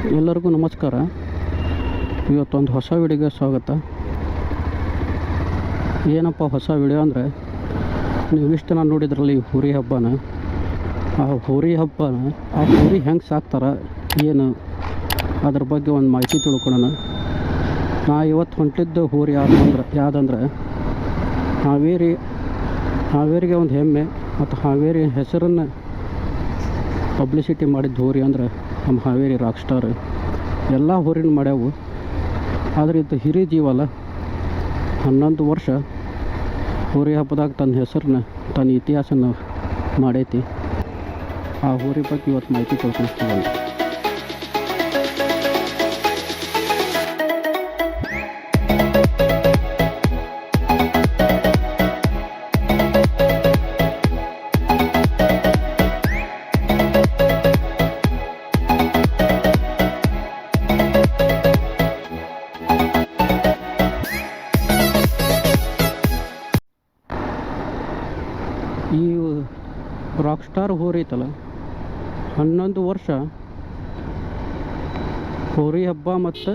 ಎಲ್ಲರಿಗೂ ನಮಸ್ಕಾರ. ಇವತ್ತೊಂದು ಹೊಸ ವಿಡಿಯೋಗೆ ಸ್ವಾಗತ. ಏನಪ್ಪ ಹೊಸ ವಿಡಿಯೋ ಅಂದರೆ, ನೀವು ಇಷ್ಟು ನಾನು ನೋಡಿದ್ರಲ್ಲಿ ಹೋರಿ ಹಬ್ಬನ, ಆ ಹೋರಿ ಹೆಂಗೆ ಸಾಕ್ತಾರೆ ಏನು ಅದ್ರ ಬಗ್ಗೆ ಒಂದು ಮಾಹಿತಿ ತಿಳ್ಕೊಳ್ಳೋಣ. ನಾ ಇವತ್ತು ಹೊಂಟಿದ್ದು ಹೋರಿ ಯಾವುದಂದ್ರೆ ಹಾವೇರಿಗೆ ಒಂದು ಹೆಮ್ಮೆ ಮತ್ತು ಹಾವೇರಿ ಹೆಸರನ್ನು ಪಬ್ಲಿಸಿಟಿ ಮಾಡಿದ್ದು ಹೋರಿ ಅಂದರೆ ನಮ್ಮ ಹಾವೇರಿ ರಾಕ್ ಸ್ಟಾರ್. ಎಲ್ಲ ಹೋರಿನ ಮಾಡ್ಯಾವು, ಆದರೆ ಇದು ಹಿರಿ ಜೀವಲ್ಲ. 11 ವರ್ಷ ಹೋರಿ ಹಬ್ಬದಾಗ ತನ್ನ ಹೆಸರನ್ನ, ತನ್ನ ಇತಿಹಾಸನ ಮಾಡೈತಿ. ಆ ಹೋರಿ ಬಗ್ಗೆ ಇವತ್ತು ಮಾಹಿತಿ ತಿಳ್ಕೊಳ್ತೀವಲ್ಲ. ಈ ರಾಕ್ ಸ್ಟಾರ್ ಹೋರಿ ಐತಲ್ಲ, 11 ವರ್ಷ ಹೋರಿ ಹಬ್ಬ ಮತ್ತು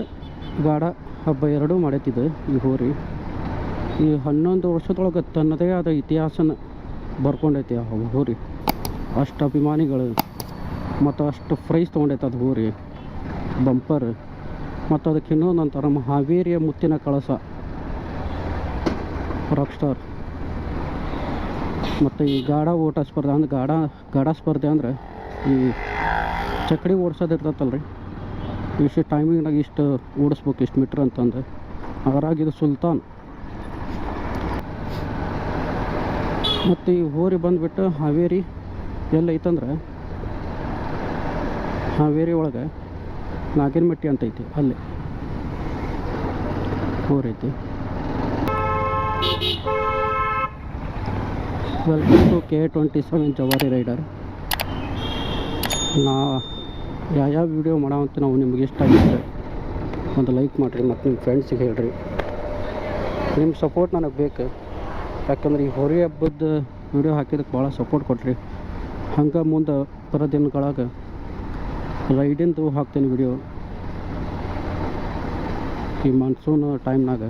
ಗಾಡ ಹಬ್ಬ ಎರಡೂ ಮಾಡೈತಿದೆ ಈ ಹೋರಿ. ಈ 11 ವರ್ಷದೊಳಗೆ ತನ್ನದೇ ಆದ ಇತಿಹಾಸನ ಬರ್ಕೊಂಡೈತಿ ಆ ಹೋರಿ. ಅಷ್ಟು ಅಭಿಮಾನಿಗಳು ಮತ್ತು ಅಷ್ಟು ಪ್ರೈಸ್ ತೊಗೊಂಡೈತೆ ಅದು ಹೋರಿ, ಬಂಪರ್. ಮತ್ತು ಅದಕ್ಕೆ ಇನ್ನೊಂದು ಅಂತಾರೆ ನಮ್ಮ ಹಾವೇರಿಯ ಮುತ್ತಿನ ಕಳಸ ರಾಕ್ ಸ್ಟಾರ್. ಮತ್ತು ಈ ಗಾಡ ಓಟ ಸ್ಪರ್ಧೆ ಅಂದ್ರೆ ಗಾಡ ಸ್ಪರ್ಧೆ ಅಂದರೆ ಈ ಚಕ್ಕಡಿ ಓಡಿಸೋದು ಇರ್ತೈತಲ್ಲ ರೀ, ಇಷ್ಟು ಟೈಮಿಂಗ್ನಾಗ ಇಷ್ಟು ಓಡಿಸ್ಬೇಕು, ಇಷ್ಟು ಮೀಟ್ರ್ ಅಂತಂದು. ಅದರಾಗಿದು ಸುಲ್ತಾನ್. ಮತ್ತು ಈ ಹೋರಿ ಬಂದುಬಿಟ್ಟು ಹಾವೇರಿ ಎಲ್ಲೈತಂದ್ರೆ, ಹಾವೇರಿ ಒಳಗೆ ನಾಗಿನಮಟ್ಟಿ ಅಂತ ಐತಿ, ಅಲ್ಲಿ ಹೋರಿ ಐತಿ. ವೆಲ್ಕಮ್ ಟು K27 ಜವಾರಿ ರೈಡರ್. ನಾ ಯಾವ ವಿಡಿಯೋ ಮಾಡೋವಂತ ನಾವು ನಿಮ್ಗೆ ಇಷ್ಟ ಆಗಿದ್ರೆ ಒಂದು ಲೈಕ್ ಮಾಡಿರಿ ಮತ್ತು ನಿಮ್ಮ ಫ್ರೆಂಡ್ಸಿಗೆ ಹೇಳ್ರಿ. ನಿಮ್ಮ ಸಪೋರ್ಟ್ ನನಗೆ ಬೇಕು, ಯಾಕಂದ್ರೆ ಈ ಹೋರಿ ಹಬ್ಬದ ವಿಡಿಯೋ ಹಾಕಿದ್ದಕ್ಕೆ ಭಾಳ ಸಪೋರ್ಟ್ ಕೊಟ್ರಿ. ಹಂಗೆ ಮುಂದೆ ಬರೋ ದಿನಗಳಾಗ ರೈಡಿಂದು ಹಾಕ್ತೀನಿ ವಿಡಿಯೋ. ಈ ಮಾನ್ಸೂನ್ ಟೈಮ್ನಾಗ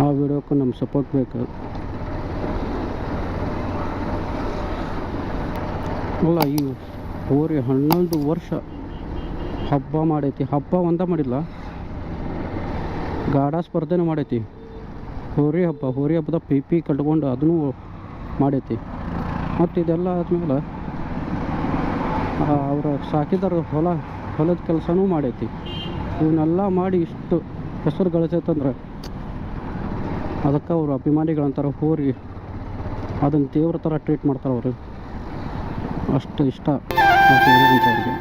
ಆ ವಿಡಿಯೋಕ್ಕೂ ನಮ್ಮ ಸಪೋರ್ಟ್ ಬೇಕು. ಅಲ್ಲ, ಈ ಹೋರಿ 11 ವರ್ಷ ಹಬ್ಬ ಮಾಡೈತಿ. ಹಬ್ಬ ಒಂದೇ ಮಾಡಿಲ್ಲ, ಗಾಡ ಸ್ಪರ್ಧೆನೂ ಮಾಡೈತಿ. ಹೋರಿ ಹಬ್ಬದ ಪಿ ಕಟ್ಕೊಂಡು ಅದನ್ನು ಮಾಡೈತಿ. ಮತ್ತು ಇದೆಲ್ಲ ಆದಮೇಲೆ ಅವರು ಸಾಕಿದಾರ ಹೊಲದ ಕೆಲಸನೂ ಮಾಡೈತಿ. ಇವನ್ನೆಲ್ಲ ಮಾಡಿ ಇಷ್ಟು ಹೆಸರು ಗಳಿಸೈತಂದ್ರೆ ಅದಕ್ಕೆ ಅವರು ಅಭಿಮಾನಿಗಳಂತಾರೆ. ಹೋರಿ ಅದನ್ನು ದೇವ್ರ ಥರ ಟ್ರೀಟ್ ಮಾಡ್ತಾರೆ ಅವರು, ಅಷ್ಟು ಇಷ್ಟ ಅವ್ರಿಗೆ.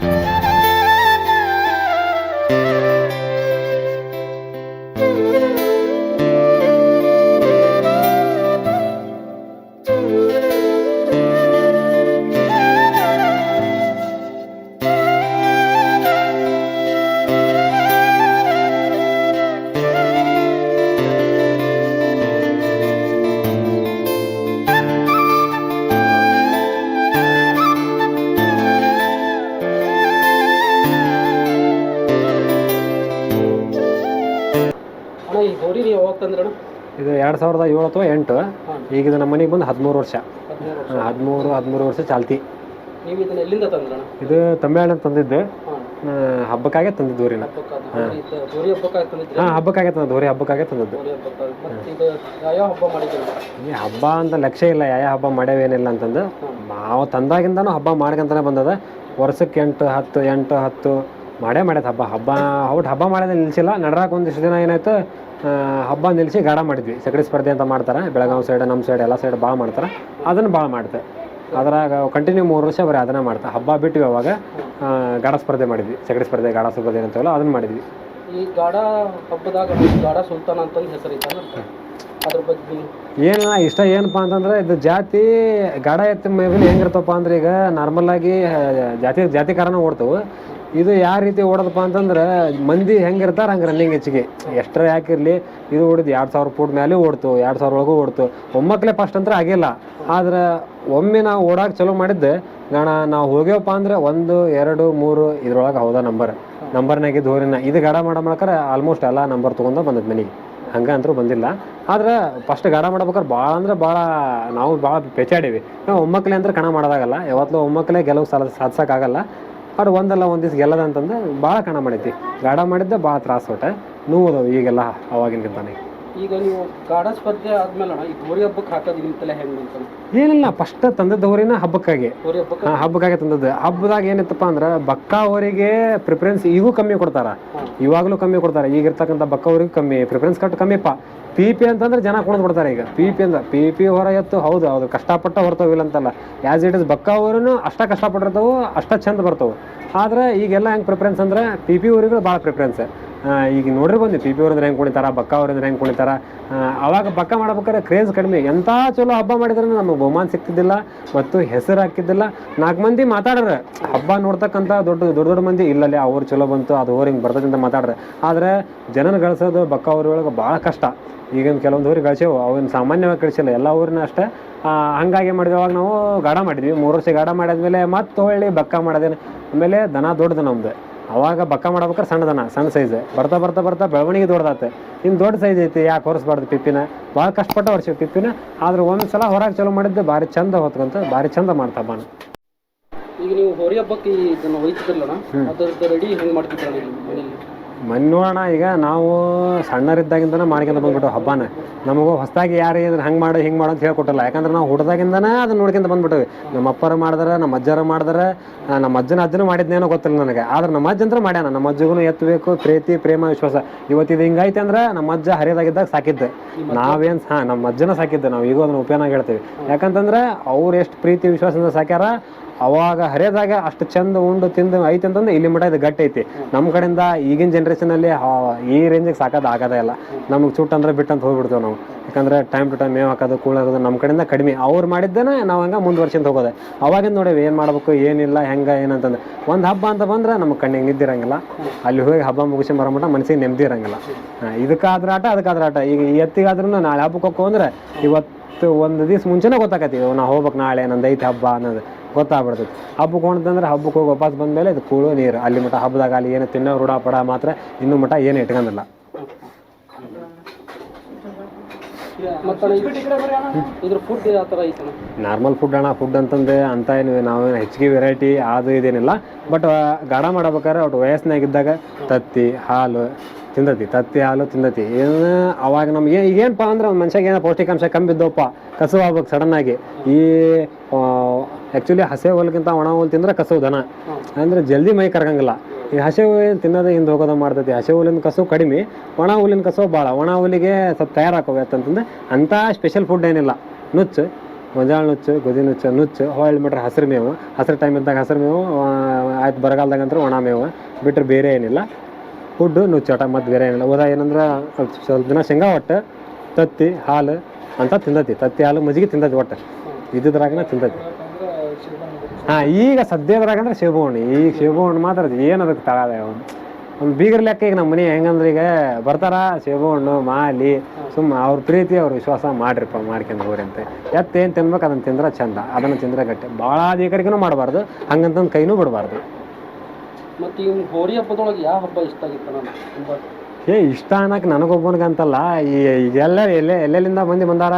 ಈ ಹೋರಿ ನೀವು ಯಾವಾಗ ತಂದ್ರಣ? ಇದು 2007 ಅಥವಾ 8. ಈಗ ಇದು ನಮ್ಮ ಮನೆಗೆ ಬಂದು 13 ವರ್ಷ. 13 ವರ್ಷ ಚಾಲ್ತಿ. ನೀವು ಇದನ್ನ ಎಲ್ಲಿಂದ ತಂದ್ರಣ? ಇದು ತಮಿಳ್ನಾಡಿಂದ ತಂದಿದ್ದೆ. ಹಬ್ಬಕ್ಕಾಗೆ ತಂದಿದ್ದು ರೀ. ಹಬ್ಬಕ್ಕಾಗೆ ತಂದದ್ದು, ಹೋರಿ ಹಬ್ಬಕ್ಕಾಗೆ ತಂದದ್ದು. ಈ ಹಬ್ಬ ಅಂತ ಲಕ್ಷ್ಯ ಇಲ್ಲ, ಯಾವ ಹಬ್ಬ ಮಾಡ್ಯಾವೇನಿಲ್ಲ ಅಂತಂದು ನಾವು ತಂದಾಗಿಂದನೂ ಹಬ್ಬ ಮಾಡ್ಕೊಂತಾನೆ ಬಂದದ. ವರ್ಷಕ್ಕೆ 8-10 ಮಾಡ್ಯದ ಹಬ್ಬ ಮಾಡೋದೇ ನಿಲ್ಸಿಲ್ಲ. ನಡ್ರಾಕ ಒಂದಿಷ್ಟು ದಿನ ಏನಾಯ್ತು, ಹಬ್ಬ ನಿಲ್ಲಿಸಿ ಗಾಡ ಮಾಡಿದ್ವಿ. ಸಗಡಿ ಸ್ಪರ್ಧೆ ಅಂತ ಮಾಡ್ತಾರೆ ಬೆಳಗಾವಿ ಸೈಡ್, ನಮ್ಮ ಸೈಡ್ ಎಲ್ಲ ಸೈಡ್ ಭಾಳ ಮಾಡ್ತಾರೆ. ಅದನ್ನು ಭಾಳ ಮಾಡ್ತೆ. ಅದ್ರಾಗ ಕಂಟಿನ್ಯೂ 3 ವರ್ಷ ಬರೀ ಅದನ್ನು ಮಾಡ್ತಾ. ಹಬ್ಬ ಬಿಟ್ಟಿವಿ. ಅವಾಗ ಗಾಡ ಸ್ಪರ್ಧೆ ಮಾಡಿದ್ವಿ, ಸಗಡಿ ಸ್ಪರ್ಧೆ, ಗಾಡ ಸ್ಪರ್ಧೆ ಅಂತವಲ್ಲ ಅದನ್ನು ಮಾಡಿದ್ವಿ. ಈ ಗಾಡ ಹಬ್ಬದಾಗ ಗಾಡ ಸುಲ್ತಾನ ಅಂತಂದು ಹೆಸರಿತ್ತಲ್ಲ, ಅದ್ರ ಬಗ್ಗೆ ಏನಿಲ್ಲ. ಇಷ್ಟ ಏನಪ್ಪ ಅಂತಂದ್ರೆ, ಇದು ಜಾತಿ ಗಾಡ ಎತ್ತ ಮೇಲೆ ಹೆಂಗಿರ್ತಪ್ಪ ಅಂದ್ರೆ, ಈಗ ನಾರ್ಮಲಾಗಿ ಜಾತಿ ಕಾರಣ ಓಡ್ತವೆ. ಇದು ಯಾವ ರೀತಿ ಓಡೋದಪ್ಪ ಅಂತಂದ್ರೆ, ಮಂದಿ ಹೆಂಗಿರ್ತಾರೆ ಹಂಗೆ ರನ್ನಿಂಗ್ ಹೆಚ್ಚಿಗೆ ಎಷ್ಟರ ಯಾಕಿರಲಿ. ಇದು ಓಡಿದ್ದು 2000 ಫೂಟ್ ಮೇಲೆ ಓಡ್ತು, 2000 ಒಳಗೂ ಓಡ್ತು. ಒಮ್ಮಕ್ಕಲೇ ಫಸ್ಟ್ ಅಂತ ಆಗಿಲ್ಲ. ಆದ್ರೆ ಒಮ್ಮೆ ನಾವು ಓಡಾಕ ಚಲೋ ಮಾಡಿದ್ದೆ ಗಣ ನಾವು ಹೋಗ್ಯವಪ್ಪ ಅಂದ್ರೆ 1 2 3 ಇದ್ರೊಳಗೆ ಹೌದಾ ನಂಬರ್ನಾಗಿದ್ದು ಹೋರಿನ ಇದು ಗಾಡ ಮಾಡಬೇಕಾರೆ ಆಲ್ಮೋಸ್ಟ್ ಎಲ್ಲ ನಂಬರ್ ತೊಗೊಂಡು ಬಂದದ್ದು ಮನೆಗೆ. ಹಂಗೆ ಅಂತೂ ಬಂದಿಲ್ಲ. ಆದ್ರೆ ಫಸ್ಟ್ ಗಾಡ ಮಾಡ್ಬೇಕಾರೆ ಭಾಳ ಅಂದ್ರೆ ಭಾಳ ನಾವು ಭಾಳ ಪೆಚಾಡೀವಿ. ನಾವು ಒಮ್ಮಕ್ಕಲೇ ಅಂದ್ರೆ ಕಣ ಮಾಡೋದಾಗಲ್ಲ, ಯಾವತ್ತೂ ಒಮ್ಮಕ್ಕಲೇ ಗೆಲುವು ಸಾಧಿಸೋಕ್ಕಾಗಲ್ಲ. ಅವ್ರು ಒಂದಲ್ಲ ಒಂದು ದಿವ್ಸ ಗೆಲ್ಲದ ಅಂತಂದು ಭಾಳ ಕಣ ಮಾಡೈತಿ. ಗಾಡ ಮಾಡಿದ್ದೆ ಭಾಳ ತ್ರಾಸು ಹೊಟ್ಟೆ ನೋವು ಈಗೆಲ್ಲ ಅವಾಗಿನಕ್ಕಿಂತಾನೆ. ಈಗ ನೀವು ಗಾಡ ಸ್ಪರ್ಧೆ ಆದ್ಮೇಲೆ ಈ ಹೋರಿ ಹಬ್ಬಕ್ಕೆ ಹಾಕೋದು ನಿಂತಲೇ ಹೆಂಗೆ ಅಂತ? ಏನಿಲ್ಲ, ಫಸ್ಟ್ ತಂದದ್ದು ಹೋರಿನ ಹಬ್ಬಕ್ಕಾಗಿ, ಹಬ್ಬಕ್ಕಾಗಿ ತಂದದ್ದು. ಹಬ್ಬದಾಗ ಏನಿತ್ತಪ್ಪ ಅಂದ್ರೆ ಬಕ್ಕ ಹೋರಿಗೆ ಪ್ರಿಫರೆನ್ಸ್ ಈಗೂ ಕಮ್ಮಿ ಕೊಡ್ತಾರ, ಇವಾಗಲೂ ಕಮ್ಮಿ ಕೊಡ್ತಾರೆ. ಈಗ ಇರ್ತಕ್ಕಂಥ ಬಕ್ಕ ಹೋರಿಗೆ ಕಮ್ಮಿ ಪ್ರಿಫರೆನ್ಸ್ ಕಟ್ಟು ಕಮ್ಮಿಪ್ಪ. ಪಿ ಅಂತಂದ್ರೆ ಜನ ಕುಣಿದು ಬಿಡ್ತಾರೆ. ಈಗ ಪಿ ಹೊರ ಎತ್ತು ಹೌದು ಕಷ್ಟಪಟ್ಟ ಹೊರ್ತಾವಿಲ್ಲ ಅಂತಲ್ಲ, ಆ್ಯಸ್ ಇಟ್ ಇಸ್ ಬಕ್ಕ ಹೋರಿನೂ ಅಷ್ಟ ಕಷ್ಟಪಟ್ಟಿರ್ತಾವೆ, ಅಷ್ಟ ಚಂದ ಬರ್ತಾವೆ. ಆದ್ರೆ ಈಗೆಲ್ಲ ಹೆಂಗೆ ಪ್ರಿಫರೆನ್ಸ್ ಅಂದ್ರೆ ಪಿ ಹೋರಿಗಳು ಭಾಳ ಪ್ರಿಫರೆನ್ಸ್. ಈಗ ನೋಡ್ರಿ ಬಂದು ಪಿ ಅವ್ರಂದ್ರೆ ಹೆಂಗೆ ಕುಣಿತಾರ, ಬಕ್ಕ ಅವ್ರಂದ್ರೆ ಹೆಂಗೆ ಕುಣಿತಾರ. ಅವಾಗ ಬಕ್ಕ ಮಾಡ್ಬೇಕಾದ್ರೆ ಕ್ರೇಜ್ ಕಡಿಮೆ. ಎಂಥ ಚಲೋ ಹಬ್ಬ ಮಾಡಿದ್ರೆ ನಮಗೆ ಬಹುಮಾನ ಸಿಗ್ತಿದ್ದಿಲ್ಲ ಮತ್ತು ಹೆಸರು ಹಾಕಿದ್ದಿಲ್ಲ. 4 ಮಂದಿ ಮಾತಾಡ್ರೆ ಹಬ್ಬ ನೋಡ್ತಕ್ಕಂಥ ದೊಡ್ಡ ಮಂದಿ ಇಲ್ಲಲ್ಲಿ ಅವ್ರು ಚಲೋ ಬಂತು, ಅದು ಅವ್ರು ಹಿಂಗೆ ಬರ್ತದೆ ಅಂತ ಮಾತಾಡ್ರೆ. ಆದರೆ ಜನನ ಗಳಿಸೋದು ಬಕ್ಕ ಊರೊಳಗೆ ಭಾಳ ಕಷ್ಟ. ಈಗಿನ ಕೆಲವೊಂದು ಊರಿಗೆ ಗಳಿಸೇವು, ಅವನ್ನ ಸಾಮಾನ್ಯವಾಗಿ ಕಳಿಸಿಲ್ಲ, ಎಲ್ಲ ಊರಿನ ಅಷ್ಟೇ. ಹಂಗಾಗಿ ಮಾಡಿದ್ವಿ. ಅವಾಗ ನಾವು ಗಾಡ ಮಾಡಿದ್ವಿ, 3 ವರ್ಷ ಗಾಡ ಮಾಡಿದ್ಮೇಲೆ ಮತ್ತೆ ಹೊಳ್ಳಿ ಬಕ್ಕ ಮಾಡೋದೇನು. ಆಮೇಲೆ ದನ ದೊಡ್ಡದು ನಮ್ದು. ಅವಾಗ ಬಕ್ಕ ಮಾಡ್ಬೇಕಾರೆ ಸಣ್ಣ ಸೈಜ್ ಬರ್ತಾ ಬೆಳವಣಿಗೆ ದೊಡ್ಡದಾತೆ. ಇನ್ನು ದೊಡ್ಡ ಸೈಜ್ ಐತಿ, ಯಾಕೆ ಹೊರಿಸ್ಬಾರ್ದು ಪಿಪ್ಪಿನ. ಭಾಳ ಕಷ್ಟಪಟ್ಟ ವರ್ಷ ಪಿಪ್ಪಿನ. ಆದ್ರೆ ಒಂದು ಸಲ ಹೊರಗೆ ಚಲೋ ಮಾಡಿದ್ದೆ ಭಾರಿ ಚಂದ ಹೊತ್ಕೊಂತ ಭಾರಿ ಚಂದ ಮಾಡ್ತಾ ಹಬ್ಬನ. ಈಗ ನೀವು ಹೋರಿ ಹಬ್ಬಕ್ಕೆ ಇದನ್ನು ಒಯ್ತಿದ್ರಲ್ಲ, ಅದ್ರದ್ದು ರೆಡಿ ಹೆಂಗೆ ಮಾಡ್ತಿದ್ರಲ್ಲ ಮನೇಲಿ? ಮನೆ ನೋಡೋಣ, ಈಗ ನಾವು ಸಣ್ಣರಿದ್ದಾಗಿಂದನೇ ಮಾಡ್ಕೊಂತ ಬಂದ್ಬಿಟ್ಟು ಹಬ್ಬನ. ನಮಗೂ ಹೊಸದಾಗಿ ಯಾರು ಇದ್ರೆ ಹಂಗೆ ಮಾಡು ಹಿಂಗೆ ಮಾಡು ಅಂತ ಹೇಳ್ಕೊಟ್ಟಲ್ಲ. ಯಾಕಂದ್ರೆ ನಾವು ಹುಡ್ದಾಗಿಂದನೇ ಅದನ್ನ ನೋಡ್ಕೊಂತ ಬಂದ್ಬಿಟ್ಟಿವಿ. ನಮ್ಮ ಅಪ್ಪರು ಮಾಡಿದ್ರೆ, ನಮ್ಮ ಅಜ್ಜರು ಮಾಡಿದ್ರೆ, ನಮ್ಮ ಅಜ್ಜನೂ ಮಾಡಿದ್ನೇನೋ ಗೊತ್ತಿಲ್ಲ ನನಗೆ. ಆದ್ರೆ ನಮ್ಮ ಅಜ್ಜ ಅಂತ ಮಾಡ್ಯಾನ. ನಮ್ಮ ಅಜ್ಜಗೂ ಎತ್ತಬೇಕು ಪ್ರೀತಿ ಪ್ರೇಮ ವಿಶ್ವಾಸ. ಇವತ್ತಿದು ಹಿಂಗೈತೆ ಅಂದ್ರೆ ನಮ್ಮ ಅಜ್ಜ ಹರಿದಾಗಿದ್ದಾಗ ಸಾಕಿದ್ದೆ. ನಾವೇನು ನಮ್ಮ ಅಜ್ಜನ ಸಾಕಿದ್ದೆ. ನಾವು ಈಗ ಅದನ್ನ ಉಪಯೋಗ ಹೇಳ್ತೀವಿ. ಯಾಕಂತಂದ್ರೆ ಅವ್ರು ಎಷ್ಟು ಪ್ರೀತಿ ವಿಶ್ವಾಸದಿಂದ ಸಾಕ್ಯಾರ. ಅವಾಗ ಹರಿಯದಾಗ ಅಷ್ಟು ಚಂದ ಉಂಡು ತಿಂದು ಐತೆ ಅಂತಂದ್ರೆ ಇಲ್ಲಿ ಮಟ್ಟ ಇದು ಗಟ್ಟಿ ಐತಿ. ನಮ್ಮ ಕಡೆಯಿಂದ ಈಗಿನ ಜನ್ರೇಷನಲ್ಲಿ ಈ ರೇಂಜಿಗೆ ಸಾಕೋದು ಆಗೋದೇ ಇಲ್ಲ. ನಮಗೆ ಚುಟ್ಟು ಅಂದ್ರೆ ಬಿಟ್ಟಂತ ಹೋಗ್ಬಿಡ್ತೇವೆ ನಾವು. ಯಾಕಂದ್ರೆ ಟೈಮ್ ಟು ಟೈಮ್ ಮೇವು ಹಾಕೋದು ಕೂಳಾಗೋದು ನಮ್ಮ ಕಡೆಯಿಂದ ಕಡಿಮೆ. ಅವ್ರು ಮಾಡಿದ್ದೇನೆ ನಾವು ಹಂಗೆ ಮುಂದುವರ್ಸ್ಕೊಂತ ಹೋಗೋದೆ. ಅವಾಗಿಂದ ನೋಡೇವಿ ಏನು ಮಾಡ್ಬೇಕು ಏನಿಲ್ಲ ಹೆಂಗೆ ಏನಂತಂದ್ರೆ. ಒಂದು ಹಬ್ಬ ಅಂತ ಬಂದ್ರೆ ನಮಗೆ ಕಣ್ಣಿಗೆ ನಿದ್ದಿರಂಗಿಲ್ಲ. ಅಲ್ಲಿ ಹೋಗಿ ಹಬ್ಬ ಮುಗಿಸಿ ಬರೋಮಟ್ಟ ಮನಸ್ಸಿಗೆ ನೆಮ್ಮದಿ ಇರಂಗಿಲ್ಲ. ಇದಕ್ಕಾದ್ರೆ ಆಟ ಅದಕ್ಕಾದ್ರೆ ಆಟ. ಈಗ ಎತ್ತಿಗಾದ್ರೂ ನಾಳೆ ಹಬ್ಬಕ್ಕೆ ಹೋಗೋ ಅಂದ್ರೆ ಇವತ್ತು ಒಂದು ದಿವ್ಸ ಮುಂಚೆನೇ ಗೊತ್ತಾಗತ್ತಿ, ನಾವು ಹೋಗ್ಬೇಕು ನಾಳೆ ನಂದು ಐತೆ ಹಬ್ಬ ಅನ್ನೋದು ಗೊತ್ತಾಗ್ಬಿಡ್ತೈತಿ. ಹಬ್ಬಕ್ಕೆ ಹೊಂಟಂದ್ರೆ ಹಬ್ಬಕ್ಕೆ ಹೋಗಿ ವಾಪಸ್ ಬಂದಮೇಲೆ ಇದು ಕೂಳು ನೀರು. ಅಲ್ಲಿ ಮಟ್ಟ ಹಬ್ಬದಾಗ ಅಲ್ಲಿ ಏನು ತಿನ್ನೋ ರೂಢ ಪಡ ಮಾತ್ರ ಇನ್ನೂ ಮಟ್ಟ ಏನು ಇಟ್ಕೊಂಡಿಲ್ಲ. ನಾರ್ಮಲ್ ಫುಡ್ ಅಣ್ಣ. ಫುಡ್ ಅಂತಂದ್ರೆ ಅಂತ ಏನು ನಾವೇನು ಹೆಚ್ಚಿಗೆ ವೆರೈಟಿ ಅದು ಇದೇನಿಲ್ಲ. ಬಟ್ ಗಾಢ ಮಾಡ್ಬೇಕಾದ್ರೆ ಒಟ್ಟು ವಯಸ್ಸಿನಾಗಿದ್ದಾಗ ತತ್ತಿ ಹಾಲು ತಿಂದತಿ. ಏನು ಅವಾಗ ನಮ್ಗೆ ಈಗೇನಪ್ಪ ಅಂದ್ರೆ ಒಂದು ಮನುಷ್ಯಗೆ ಏನೋ ಪೌಷ್ಟಿಕಾಂಶ ಕಮ್ಮಿ ಬಿದ್ದವಪ್ಪ, ಕಸು ಆಗ್ಬೇಕು ಸಡನ್ನಾಗಿ. ಈ ಆ್ಯಕ್ಚುಲಿ ಹಸೆ ಹುಲ್ಗಿಂತ ಒಣ ಹುಲ್ ತಿಂದ್ರೆ ಕಸು ದನ ಅಂದರೆ ಜಲ್ದಿ ಮೈ ಕರಗಂಗಿಲ್ಲ. ಈ ಹಸೆ ಹುಲ್ಲು ತಿನ್ನೋದು ಹಿಂದೆ ಹೋಗೋದು ಮಾಡ್ತೈತಿ. ಹಸೆ ಹುಲ್ಲಿನ ಕಸು ಕಡಿಮೆ, ಒಣ ಹುಲ್ಲಿನ ಕಸು ಭಾಳ. ಒಣ ಹುಲ್ಲಿಗೆ ಸ್ವಲ್ಪ ತಯಾರಾಕವೆ ಅಂತಂತಂದ್ರೆ ಅಂಥ ಸ್ಪೆಷಲ್ ಫುಡ್ ಏನಿಲ್ಲ. ನುಚ್ಚು, ಗೊಂಜಾಳ ನುಚ್ಚು, ಗೋಧಿ ನುಚ್ಚು ಹೊಳ್ಳಿ ಬಿಟ್ರೆ ಹಸಿರು ಮೇವು. ಹಸಿರು ಟೈಮ್ ಇದ್ದಾಗ ಹಸಿರು ಮೇವು ಆಯ್ತು, ಬರಗಾಲದಾಗ ಅಂದ್ರೆ ಒಣ ಮೇವು ಬಿಟ್ಟರೆ ಬೇರೆ ಏನಿಲ್ಲ. ಫುಡ್ಡು ನುಚ್ಚಾಟ ಮತ್ತು ಬೇರೆ ಏನಿಲ್ಲ. ಉದಾ ಏನಂದ್ರೆ ಸ್ವಲ್ಪ ದಿನ ಶೇಂಗಾ ಒಟ್ಟು ತತ್ತಿ ಹಾಲು ಅಂತ ತಿಂದತಿ. ತತ್ತಿ ಹಾಲು ಮಜ್ಜಿಗೆ ತಿಂದತಿ. ಒಟ್ಟು ಇದ್ರಾಗನ ತಿಂದತಿ. ಈಗ ಸದ್ಯದ್ರಾಗಂದ್ರೆ ಶಿವಭವಣಿ. ಈಗ ಶಿವಭವಣಿ ಮಾತ್ರ ಏನು ಅದಕ್ಕೆ ತಗೊಳ್ಳೆ ಒಂದು ಬೀಗರ ಲೆಕ್ಕ. ಈಗ ನಮ್ಮ ಮನೆ ಹೆಂಗಂದ್ರೆ ಈಗ ಬರ್ತಾರ ಶಿವಭವಣ್ಣು ಮಾಲಿ ಅವ್ರ ಪ್ರೀತಿ ಅವ್ರ ವಿಶ್ವಾಸ ಮಾಡ್ರಿಪ್ಪ ಮಾಡ್ಕೊಂಡು ಹೋಗ್ರಿ ಅಂತ. ಏನು ತಿನ್ಬೇಕು ಅದನ್ನು ತಿಂದ್ರೆ ಚಂದ, ಅದನ್ನು ತಿಂದ್ರೆ ಗಟ್ಟಿ. ಭಾಳ ಅಧಿಕಾರಿಗೂ ಮಾಡಬಾರ್ದು, ಹಂಗಂತಂದು ಕೈನೂ ಬಿಡಬಾರ್ದು. ಮತ್ತು ಈ ಹೋರಿ ಹಬ್ಬದೊಳಗೆ ಯಾವ ಹಬ್ಬ ಇಷ್ಟ ಆಗಿತ್ತು ನಾನು? ಇಷ್ಟ ಅನ್ನಕ್ಕೆ ನನಗೊಬ್ಬನಿಗಂತಲ್ಲ. ಎಲ್ಲೆಲ್ಲಿಂದ ಬಂದಾರ.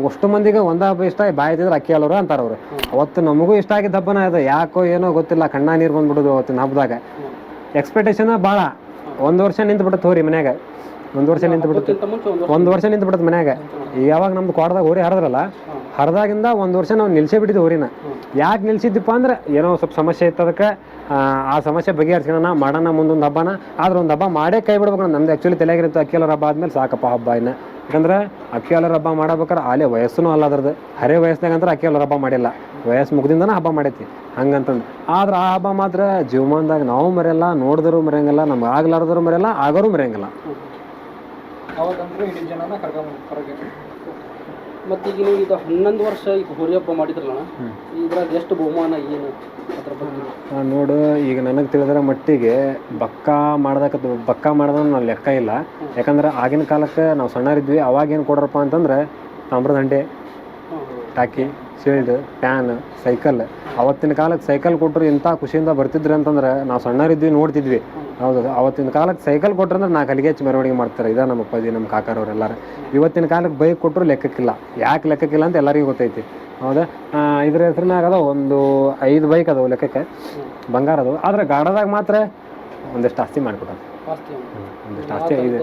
ಅಷ್ಟು ಮಂದಿಗೆ ಒಂದು ಹಬ್ಬ ಇಷ್ಟ. ಬಾಯ್ತಿದ್ರೆ ಅಕ್ಕಿ ಹಾಲೋರು ಅಂತಾರೆ ಅವರು. ಅವತ್ತು ನಮಗೂ ಇಷ್ಟ ಆಗಿದ್ದ ಹಬ್ಬನ ಅದು. ಯಾಕೋ ಏನೋ ಗೊತ್ತಿಲ್ಲ, ಕಣ್ಣ ನೀರು ಬಂದ್ಬಿಡೋದು ಅವತ್ತಿನ ಹಬ್ಬದಾಗ. ಎಕ್ಸ್ಪೆಕ್ಟೇಷನ್ ಭಾಳ. 1 ವರ್ಷ ನಿಂತು ಹೋರಿ ಮನ್ಯಾಗ. 1 ವರ್ಷ ನಿಂತು ಮನ್ಯಾಗ. ಯಾವಾಗ ನಮ್ದು ಕ್ವಾಡ್ದಾಗ ಹೋರಿ ಹರಿದ್ರಲ್ಲ, ಹರಿದಾಗಿಂದ 1 ವರ್ಷ ನಾವು ನಿಲ್ಸೇ ಬಿಟ್ಟಿದ್ದು ಹೋರಿನ. ಯಾಕೆ ನಿಲ್ಸಿದ್ದಪ್ಪ ಅಂದ್ರೆ ಏನೋ ಸ್ವಲ್ಪ ಸಮಸ್ಯೆ ಇತ್ತು. ಅದಕ್ಕೆ ಆ ಸಮಸ್ಯೆ ಬಗೆಹರಿಸ್ಕೊಳ್ಳೋಣ ಮಾಡೋಣ ಮುಂದೊಂದು ಹಬ್ಬನ. ಆದ್ರೆ ಒಂದು ಹಬ್ಬ ಮಾಡೇ ಕೈ ಬಿಡ್ಬೇಕು. ನಮ್ದು ಆ್ಯಕ್ಚುಲಿ ತಲೆಯಾಗಿರುತ್ತೆ ಅಕ್ಕಿ ಹಾಲರ ಹಬ್ಬ ಆದ್ಮೇಲೆ ಸಾಕಪ್ಪ ಹಬ್ಬ ಇನ್ನು. ಯಾಕಂದ್ರೆ ಅಕ್ಕಿ ಹಾಲರ ಹಬ್ಬ ಮಾಡ್ಬೇಕಾರೆ ಆಲೇ ವಯಸ್ಸೂ ಅಲ್ಲ ಅದ್ರದ್ದು. ಹರೇ ವಯಸ್ಸಿನಾಗ ಅಂದ್ರೆ ಅಕ್ಕಿ ಹಾಲರ ಹಬ್ಬ ಮಾಡಿಲ್ಲ, ವಯಸ್ಸು ಮುಗ್ದಿಂದನೇ ಹಬ್ಬ ಮಾಡೈತಿ ಹಂಗಂತಂದು. ಆದ್ರೆ ಆ ಹಬ್ಬ ಮಾತ್ರ ಜೀವಮಾನದಾಗ ನಾವು ಮರೆಯಲ್ಲ, ನೋಡಿದ್ರು ಮರೆಯಂಗಿಲ್ಲ, ನಮ್ಗೆ ಆಗ್ಲಾರ್ದ್ರು ಮರೆಯಲ್ಲ, ಆಗೋರು ಮರೆಯಂಗಿಲ್ಲ. ಮತ್ತು ಈಗ ನೀವು ಈಗ 11 ವರ್ಷ ಈಗ ಹೋರಿ ಹಬ್ಬ ಮಾಡಿದ್ರಲ್ಲ, ಇದ್ರಾಗ ಎಷ್ಟು ಬಹುಮಾನ ಏನು ಅದ್ರ ಬಗ್ಗೆ? ನೋಡು, ಈಗ ನನಗೆ ತಿಳಿದಿರೋ ಮಟ್ಟಿಗೆ ಬಕ್ಕ ಮಾಡ್ದಂಗೆ ನಾವು ಲೆಕ್ಕ ಇಲ್ಲ. ಯಾಕಂದ್ರೆ ಆಗಿನ ಕಾಲಕ್ಕೆ ನಾವು ಸಣ್ಣರಿದ್ವಿ. ಅವಾಗೇನು ಕೊಡ್ರಪ್ಪ ಅಂತಂದ್ರೆ ತಾಮ್ರದ ಹಂಡೆ ಟಾಕಿ ಶೀಲ್ಡ್, ಫ್ಯಾನ್, ಸೈಕಲ್. ಅವತ್ತಿನ ಕಾಲಕ್ಕೆ ಸೈಕಲ್ ಕೊಟ್ಟರು ಇಂಥ ಖುಷಿಯಿಂದ ಬರ್ತಿದ್ರಿ ಅಂತಂದ್ರೆ ನಾವು ಸಣ್ಣರಿದ್ವಿ ನೋಡ್ತಿದ್ವಿ. ಹೌದು, ಅವತ್ತಿನ ಕಾಲಕ್ಕೆ ಸೈಕಲ್ ಕೊಟ್ರು ಅಂದ್ರೆ 4 ಹಲಿಗೆ ಹಚ್ಚಿ ಮೆರವಣಿಗೆ ಮಾಡ್ತಾರೆ. ಇದ ನಮ್ಮ ಅಪ್ಪಾಜಿ, ನಮ್ಮ ಕಾಕಾರವ್ರೆಲ್ಲರೂ. ಇವತ್ತಿನ ಕಾಲಕ್ಕೆ ಬೈಕ್ ಕೊಟ್ಟರು ಲೆಕ್ಕಕ್ಕಿಲ್ಲ. ಯಾಕೆ ಲೆಕ್ಕಕ್ಕಿಲ್ಲ ಅಂತ ಎಲ್ಲರಿಗೂ ಗೊತ್ತೈತಿ. ಹೌದಾ, ಇದ್ರ ಹೆಸ್ರಿನಾಗ ಅದಾವ ಒಂದು 5 ಬೈಕ್ ಅದಾವೆ ಲೆಕ್ಕಕ್ಕೆ, ಬಂಗಾರ ಅದಾವೆ. ಆದ್ರೆ ಗಾಡದಾಗ ಮಾತ್ರ ಒಂದಿಷ್ಟು ಆಸ್ತಿ ಮಾಡಿಕೊಟ್ಟಾರ. ಒಂದಿಷ್ಟು ಆಸ್ತಿ ಇದೆ.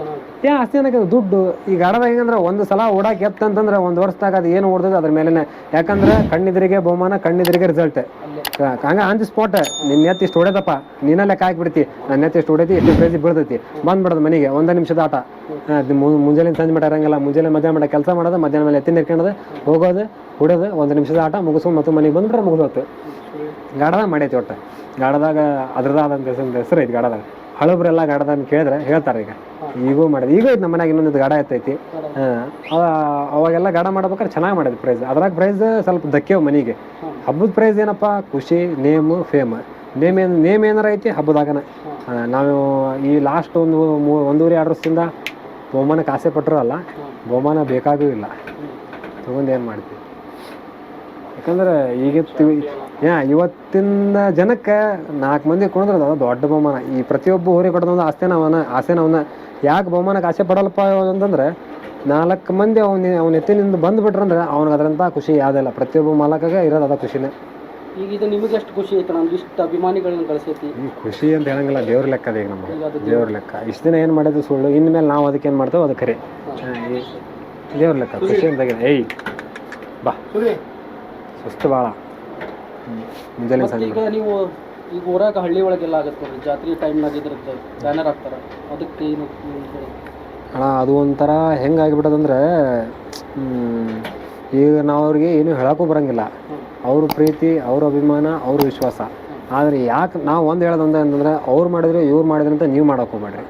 ಆಸ್ತಿ ಅನ್ನೋಕೆ ದುಡ್ಡು. ಈ ಗಾಡದಾಗ ಹೆಂಗಂದ್ರೆ ಒಂದು ಸಲ ಓಡಾಕ್ ಎತ್ತಂತಂದ್ರೆ 1 ವರ್ಷದಾಗ ಅದು ಏನು ಓಡ್ತದೆ ಅದ್ರ ಮೇಲೆ. ಯಾಕಂದ್ರೆ ಕಣ್ಣಿದ್ರಿಗೆ ಬಹುಮಾನ, ಕಣ್ಣಿದ್ರಿಗೆ ರಿಸಲ್ಟ್. ಹಂಗೆ ಆನ್ ದಿ ಸ್ಪಾಟ್ ನಿನ್ನ ಎತ್ತಿ ಇಷ್ಟು ಹೊಡೆದಪ್ಪ, ನೀನ ಲೆಕ್ಕ ಹಾಕ್ಬಿಡ್ತಿ, ನನ್ನ ಎತ್ತಿ ಇಷ್ಟು ಹೊಡೈತಿ, ಎಷ್ಟು ಪ್ರೈಸ್ ಬೀಳ್ತೈತಿ, ಬಂದ್ಬಿಡೋದು ಮನೆಗೆ 1 ನಿಮಿಷದ ಆಟ. ಮುಂಜಾನೆ ಸಂಜೆ ಮಟ್ಟ ಇರಂಗಿಲ್ಲ. ಮುಂಜಾನೆ ಮಧ್ಯಾಹ್ನ ಮಟ್ಟ ಕೆಲಸ ಮಾಡೋದು, ಮಧ್ಯಾಹ್ನ ಮೇಲೆ ಎತ್ತಿ ಇರ್ಕೊಳ್ಳೋದು, ಹೋಗೋದು, ಹೊಡೋದು, 1 ನಿಮಿಷದ ಆಟ ಮುಗಿಸ್ಕೊಂಡು ಮತ್ತು ಮನೆಗೆ ಬಂದ್ಬಿಟ್ರೆ ಮುಗಿದೋತು. ಗಾಡದಾಗ ಮಾಡೈತಿ ಒಟ್ಟು. ಗಾಡದಾಗ ಅದ್ರದಾದಂಥ ಹೆಸರು ಐತಿ. ಗಾಡದಾಗ ಹಳಬ್ರೆಲ್ಲ ಗಾಡದಾಗ ಕೇಳಿದ್ರೆ ಹೇಳ್ತಾರೆ. ಈಗೂ ಮಾಡಿದೆ, ಈಗ ಐತೆ ನಮ್ಮ ಮನ್ಯಾಗ ಇನ್ನೊಂದು ಗಾಡ ಎತ್ತೈತಿ. ಅವಾಗೆಲ್ಲ ಗಾಡ ಮಾಡ್ಬೇಕಾದ್ರೆ ಚೆನ್ನಾಗಿ ಮಾಡಿದ್ ಪ್ರೈಸ್. ಅದ್ರಾಗ ಪ್ರೈಸ್ ಸ್ವಲ್ಪ ದಕ್ಕೇವು ಮನೆಗೆ. ಹಬ್ಬದ ಪ್ರೈಸ್ ಏನಪ್ಪ, ಖುಷಿ, ನೇಮು, ಫೇಮ್. ನೇಮ್ ಏನಾರ ಐತಿ ಹಬ್ಬದಾಗನ. ನಾವು ಈ ಲಾಸ್ಟ್ 1.5-2 ವರ್ಷದಿಂದ ಬಹುಮಾನಕ್ಕೆ ಆಸೆ ಪಟ್ಟರು ಅಲ್ಲ, ಬಹುಮಾನ ಬೇಕಾಗೂ ಇಲ್ಲ, ತಗೊಂಡು ಏನು ಮಾಡ್ತೀವಿ. ಯಾಕಂದ್ರೆ ಇವತ್ತಿನ ಜನಕ್ಕೆ 4 ಮಂದಿ ಕುಣಿದ್ರೆ ಅದು ದೊಡ್ಡ ಬಹುಮಾನ. ಈ ಪ್ರತಿಯೊಬ್ಬ ಹೋರಿ ಕೊಡೋದು ಆಸೆನವನ್ನ ಯಾಕೆ ಬಹುಮಾನಕ್ಕೆ ಆಸೆ ಪಡಲ್ಲಪ್ಪ ಅಂತಂದ್ರೆ 4 ಮಂದಿ ಅವ್ನ ಎತ್ತಿನಿಂದ ಬಂದುಬಿಟ್ರಂದ್ರೆ ಅವ್ನಿಗೆ ಅದರಂಥ ಖುಷಿ ಯಾವುದಿಲ್ಲ. ಪ್ರತಿಯೊಬ್ಬ ಮಾಲಕಾಗ ಇರೋದು ಅದ ಖುಷಿನೇ. ಈಗ ಇದು ನಿಮಗೆ ಎಷ್ಟು ಖುಷಿ ಐತೆ, ನಮ್ಗೆ ಇಷ್ಟು ಅಭಿಮಾನಿಗಳನ್ನ ಕಳಿಸೈತಿ. ಈ ಖುಷಿ ಅಂತ ಹೇಳಂಗಿಲ್ಲ, ದೇವ್ರ ಲೆಕ್ಕ ಅದ. ಈಗ ನಮ್ಮ ದೇವ್ರ ಲೆಕ್ಕ. ಇಷ್ಟು ದಿನ ಏನು ಮಾಡಿದ್ದು ಸುಳ್ಳು, ಇನ್ಮೇಲೆ ನಾವು ಅದಕ್ಕೆ ಏನು ಮಾಡ್ತೇವೆ ಅದು ಖರೆ. ದೇವ್ರ ಲೆಕ್ಕ ಖುಷಿ ಅಂತ. ಏಯ್ ಬಾ, ಸುಸ್ತು ಭಾಳ ಮುಂಜಾನೆ ಸಂಜೆ. ಈಗ ನೀವು ಈಗ ಊರಾಗ ಹಳ್ಳಿ ಒಳಗೆಲ್ಲ ಆಗುತ್ತೆ ನೋಡ್ರಿ, ಜಾತ್ರೆ ಟೈಮ್ನಾಗ ಇದ್ರದ್ದು ಬ್ಯಾನರ್ ಹಾಕ್ತಾರೆ, ಅದಕ್ಕೆ ಏನು ಅಣ್ಣ? ಅದು ಒಂಥರ ಹೆಂಗೆ ಆಗಿಬಿಟ್ಟದಂದ್ರೆ, ಈಗ ನಾವು ಅವ್ರಿಗೆ ಏನೂ ಹೇಳೋಕ್ಕೂ ಬರೋಂಗಿಲ್ಲ. ಅವ್ರ ಪ್ರೀತಿ, ಅವ್ರ ಅಭಿಮಾನ, ಅವ್ರ ವಿಶ್ವಾಸ. ಆದರೆ ಯಾಕೆ ನಾವು ಒಂದು ಹೇಳೋದೊಂದು ಅಂತಂದ್ರೆ, ಅವ್ರು ಮಾಡಿದ್ರೆ ಇವ್ರು ಮಾಡಿದ್ರೆ ಅಂತ ನೀವು ಮಾಡೋಕೆ ಹೋಗ್ಬೇಡ್ರಿ.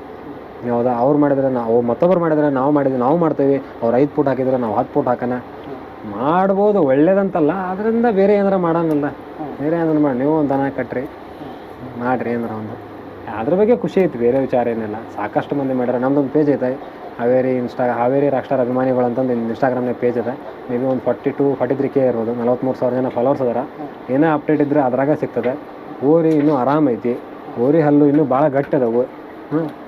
ಹೌದಾ, ಅವ್ರು ಮಾಡಿದ್ರೆ ನಾವು, ಮತ್ತೊಬ್ಬರು ಮಾಡಿದ್ರೆ ನಾವು ಮಾಡಿದ್ವಿ, ನಾವು ಮಾಡ್ತೇವೆ. ಅವ್ರು 5 ಫೂಟ್ ಹಾಕಿದ್ರೆ ನಾವು 10 ಫೂಟ್ ಹಾಕೋಣ. ಮಾಡ್ಬೋದು, ಒಳ್ಳೇದಂತಲ್ಲ. ಅದರಿಂದ ಬೇರೆ ಏನಾರ ಮಾಡೋಣಲ್ಲ, ಬೇರೆ ಏನಾರು ಮಾಡಿ. ನೀವು ಒಂದು ದನ ಕಟ್ರಿ, ಮಾಡಿರಿ ಏನಾರ ಒಂದು. ಅದ್ರ ಬಗ್ಗೆ ಖುಷಿ ಐತಿ, ಬೇರೆ ವಿಚಾರ ಏನಿಲ್ಲ. ಸಾಕಷ್ಟು ಮಂದಿ ಮಾಡ್ಯಾರ. ನಮ್ದೊಂದು ಪೇಜ್ ಐತೆ, ಹಾವೇರಿ ರಾಕ್ಸ್ಟಾರ್ ಅಭಿಮಾನಿಗಳು ಅಂತಂದು ಇನ್ಸ್ಟಾಗ್ರಾಮ್ನಾಗ ಪೇಜ್ ಇದೆ. ಮೇ ಬಿ ಒಂದು 43K ಇರ್ಬೋದು. 43,000 ಜನ ಫಾಲೋವರ್ಸ್ ಅದಾರ. ಏನೇ ಅಪ್ಡೇಟ್ ಇದ್ರೆ ಅದ್ರಾಗ ಸಿಗ್ತದೆ. ಹೋರಿ ಇನ್ನೂ ಆರಾಮೈತಿ. ಹೋರಿ ಹಲ್ಲು ಇನ್ನೂ ಭಾಳ ಗಟ್ಟಿದವು.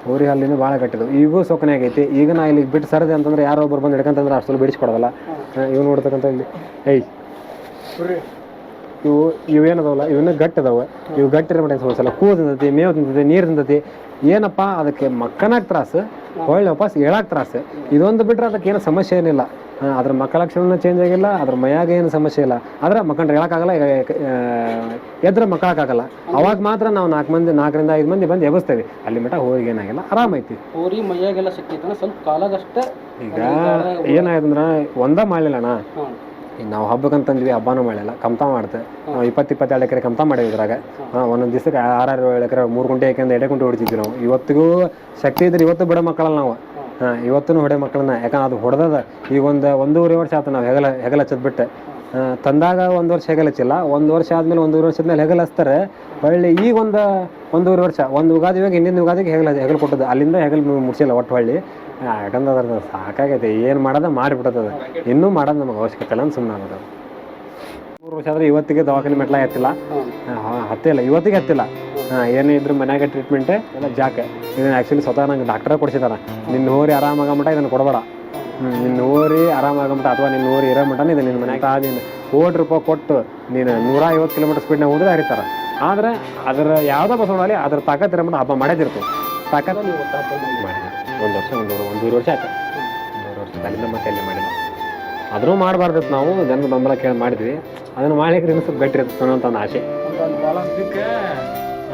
ಹೋರಿ ಹಲ್ಲು ಇನ್ನೂ ಭಾಳ ಗಟ್ಟಿದವು. ಈಗೂ ಸೊಕ್ಕನೆ ಆಗೈತಿ. ಈಗ ನಾ ಇಲ್ಲಿಗೆ ಬಿಟ್ಟು ಸರದೆ ಅಂತಂದ್ರೆ ಯಾರೋ ಒಬ್ಬರು ಬಂದು ಹಿಡ್ಕಂತಂದ್ರೆ ಅಷ್ಟು ಬಿಡಿಸ್ಕೊಡೋದಲ್ಲ. ಇವು ನೋಡ್ತಕ್ಕಂಥ ಇಲ್ಲಿ ಇವೇನದವಲ್ಲ, ಇವನ್ನ ಗಟ್ಟಿದಾವೆ. ಇವು ಗಟ್ಟಿರ ಸಲ ಕೂದು ತಿಂತೈತಿ, ಮೇವು ತಿಂತೈತಿ, ನೀರು ತಿಂತೈತಿ. ಏನಪ್ಪ ಅದಕ್ಕೆ ಮಕ್ಕನಾಗ ತ್ರಾಸು, ಒಳ್ಳೆ ವಾಪಸ್ ಹೇಳಕ್ಕೆ ತ್ರಾಸು. ಇದೊಂದು ಬಿಟ್ರೆ ಅದಕ್ಕೆ ಏನು ಸಮಸ್ಯೆ ಏನಿಲ್ಲ. ಅದ್ರ ಮಕ್ಕಳ ಲಕ್ಷಣ ಚೇಂಜ್ ಆಗಿಲ್ಲ, ಅದ್ರ ಮೈಯಾಗ ಏನು ಸಮಸ್ಯೆ ಇಲ್ಲ. ಆದ್ರೆ ಮಕ್ಕಂಡ್ರೆ ಹೇಳೋಕ್ಕಾಗಲ್ಲ, ಎದ್ರೆ ಮಕ್ಕಳಕ್ಕಾಗಲ್ಲ. ಅವಾಗ ಮಾತ್ರ ನಾವು 4ರಿಂದ 5 ಮಂದಿ ಬಂದು ಎಬ್ಬಿಸ್ತೇವೆ. ಅಲ್ಲಿ ಮಟ್ಟ ಹೋರಿಗೆ ಏನಾಗಿಲ್ಲ, ಆರಾಮೈತಿ. ಹೋರಿ ಮೈಯಾಗೆಲ್ಲ ಸಿಕ್ತೈತೆ ಸ್ವಲ್ಪ ಕಾಲಾಗಷ್ಟೇ. ಈಗ ಏನಾಯ್ತಂದ್ರೆ ಒಂದೇ ಮಾಡಲಿಲ್ಲಣ್ಣ. ಈಗ ನಾವು ಹಬ್ಬಕ್ಕಂತಂದ್ವಿ, ಹಬ್ಬನೂ ಮಾಡಲಿಲ್ಲ, ಕಮ್ತಾ ಮಾಡ್ತೆ. ನಾವು 20-22 ಎಕರೆ ಕಮ್ತಾ ಮಾಡೇವಿ. ಇದ್ರಾಗ ಒಂದೊಂದು ದಿವಸಕ್ಕೆ 6-7 ಎಕರೆ 3 ಗುಂಟೆ ಯಾಕೆಂದ್ರೆ 2 ಗುಂಟೆ ಹೊಡಿತಿದ್ವಿ ನಾವು. ಇವತ್ತಿಗೂ ಶಕ್ತಿ ಇದ್ರೆ ಇವತ್ತು ಬಿಡೋ ಮಕ್ಕಳಲ್ಲ ನಾವು. ಇವತ್ತೂ ಹೊಡೆ ಮಕ್ಕಳನ್ನ. ಯಾಕಂದ್ರೆ ಅದು ಹೊಡೆದದ. ಈಗ 1.5 ವರ್ಷ ಆಯ್ತು ನಾವು ಹೆಗಲ ಹಚ್ಚದ್ಬಿಟ್ಟೆ. ತಂದಾಗ 1 ವರ್ಷ ಹೆಗಲ ಹಚ್ಚಿಲ್ಲ. 1 ವರ್ಷ ಆದ್ಮೇಲೆ 1.5 ವರ್ಷದ ಮೇಲೆ ಹೆಗಲ ಹಚ್ತಾರೆ. ಹೊಳ್ಳಿ ಈಗ 1.5 ವರ್ಷ, ಒಂದು ಯುಗಾದಿವಾಗ ಹಿಂದಿನ ಯುಗಾದಿಗೆ ಹೆಗಲು ಕೊಟ್ಟದ್ದು. ಅಲ್ಲಿಂದ ಹೆಗಲು ಮುಡ್ಸಿಲ್ಲ ಒಟ್ಟು ಹೊಳ್ಳಿ. ಯಾಕಂದ್ರೆ ಅದ್ರ ಸಾಕಾಗೈತೆ. ಏನು ಮಾಡೋದ ಮಾಡಿಬಿಟ್ಟದ. ಇನ್ನೂ ಮಾಡೋದು ನಮಗೆ ಅವಶ್ಯಕತೆ ಇಲ್ಲ ಅಂತ ಸುಮ್ಮನೆ ಆಗೋದು. 3 ವರ್ಷ ಆದರೆ ಇವತ್ತಿಗೆ ದವಾಖಾನೆ ಮೆಟ್ಲ ಹತ್ತಿಲ್ಲ, ಹತ್ತಿಲ್ಲ, ಇವತ್ತಿಗೆ ಹತ್ತಿಲ್ಲ. ಏನೇ ಇದ್ರು ಮನ್ಯಾಗ ಟ್ರೀಟ್ಮೆಂಟೇ ಎಲ್ಲ ಜಾಕ. ಇದನ್ನು ಆ್ಯಕ್ಚುಲಿ ಸ್ವತಃ ನಂಗೆ ಡಾಕ್ಟ್ರೇ ಕೊಡಿಸಿದಾರ. ನಿನ್ನ ಹೋರಿ ಆರಾಮಾಗಮಟ ಇದನ್ನು ಕೊಡಬೇಡ, ನಿನ್ನ ಹೋರಿ ಆರಾಮಾಗಮಟ ಅಥವಾ ನಿನ್ನ ಹೋರಿ ಇರೋ ಮಟನ ಇದು ನಿನ್ನ ಮನ್ಯಾಗ ನೀನು ₹1 ಕೊಟ್ಟು ನೀನು 150 ಕಿಲೋಮೀಟರ್ ಸ್ಪೀಡ್ನಾಗ ಹೋದ್ರೆ ಹರಿತಾರೆ. ಆದರೆ ಅದರ ಯಾವುದೋ ಬಸ್ ನೋಡಲಿ ಅದ್ರ ತಾಕತ್ ಇರೋ ಮಟ್ಟ ಹಬ್ಬ ಮಾಡೇದಿರ್ತೀವಿ. ತಾಕತ್ ನೀವು ಮಾಡಿಲ್ಲ. 1 ವರ್ಷ 1.5 ವರ್ಷ ಆಯ್ತು. 1.5 ವರ್ಷ ಅಲ್ಲಿಂದ ಮತ್ತೆ ಅಲ್ಲಿ ಮಾಡಿಲ್ಲ. ಅದನ್ನು ಮಾಡಬಾರ್ದಿತ್ತು. ನಾವು ಜನರ ಬೆಂಬಲ ಕೇಳಿ ಮಾಡಿದ್ವಿ. ಅದನ್ನು ಮಾಡ್ಲಿಕ್ಕೆ ಇನ್ನೂ ಸ್ವಲ್ಪ ಗಟ್ಟಿ ಇರ್ತದೆ ಅನ್ನೋ ಒಂದು ಆಸೆ.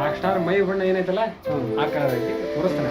ರಾಕ್ಸ್ಟಾರ್ ಮೈ ಬಣ್ಣ ಏನೈತಲ್ಲ ಆ ಕಲರ್ ಐತಿ, ತೋರಿಸ್ತಾನೆ.